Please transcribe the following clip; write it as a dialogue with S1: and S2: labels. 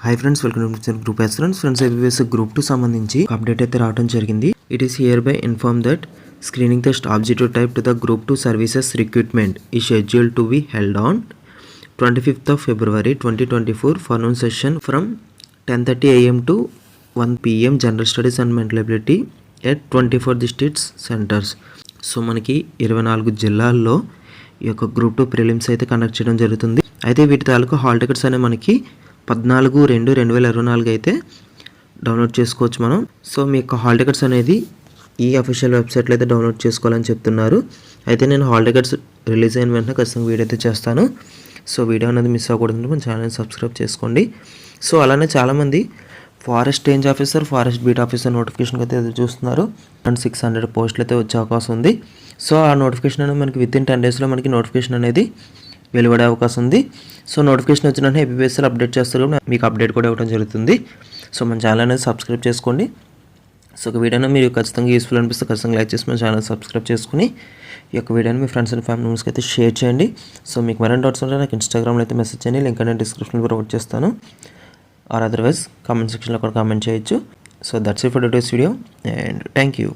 S1: Hi friends, welcome to group S friends MBBS group 2 సంబంధించి update అయితే రావడం జరిగింది. It is hereby inform that screening test objective type to the group 2 services recruitment ఈ schedule to be held on 25th of February 2024 for noon session from 10:30 AM to 1 PM general studies and mental ability at 24 districts centers. So మనకి 24 జిల్లాల్లో ఈ యొక్క group 2 prelims అయితే conduct చేయడం జరుగుతుంది. అయితే వీటి తాలూకు హాల్ టికెట్స్ అనేవి మనకి 14/2/2024 అయితే డౌన్లోడ్ చేసుకోవచ్చు మనం. సో మీ యొక్క హాల్ టికెట్స్ అనేది ఈ అఫీషియల్ వెబ్సైట్లో అయితే డౌన్లోడ్ చేసుకోవాలని చెప్తున్నారు. అయితే నేను హాల్ టికెట్స్ రిలీజ్ అయిన వెంటనే ఖచ్చితంగా వీడియో అయితే చేస్తాను. సో వీడియో అనేది మిస్ అవ్వకూడదు, మన ఛానల్ని సబ్స్క్రైబ్ చేసుకోండి. సో అలానే చాలామంది forest range officer, forest beat officer నోటిఫికేషన్కి అయితే ఎదురు చూస్తున్నారు. 600 పోస్టులు అయితే వచ్చే అవకాశం ఉంది. సో ఆ నోటిఫికేషన్ అనేది మనకి విత్ ఇన్ 10 daysలో మనకి నోటిఫికేషన్ అనేది వెలువడే అవకాశం ఉంది. సో నోటిఫికేషన్ వచ్చిన వెంటనే ఏపీఎస్ఎల్ అప్డేట్ చేస్తారు, మీకు అప్డేట్ కూడా ఇవ్వడం జరుగుతుంది. సో మన ఛానల్ అనేది సబ్స్క్రైబ్ చేసుకోండి. సో ఒక వీడియోని మీరు ఖచ్చితంగా యూస్ఫుల్ అనిపిస్తే ఖచ్చితంగా లైక్ చేసి మన ఛానల్ సబ్స్క్రైబ్ చేసుకుని ఈ యొక్క వీడియోని మీ ఫ్రెండ్స్ అండ్ ఫ్యామిలీ మెంబర్స్కి అయితే షేర్ చేయండి. సో మీకు మరిన్ని డౌట్స్ ఉంటే నాకు ఇన్స్టాగ్రామ్లో అయితే మెసేజ్ చేయండి, లింక్ అనేది డిస్క్రిప్షన్లో ప్రొవైడ్ చేస్తాను. ఆర్ అదర్వైజ్ కామెంట్ సెక్షన్లో కూడా కామెంట్ చేయొచ్చు. So that's it for today's video and thank you.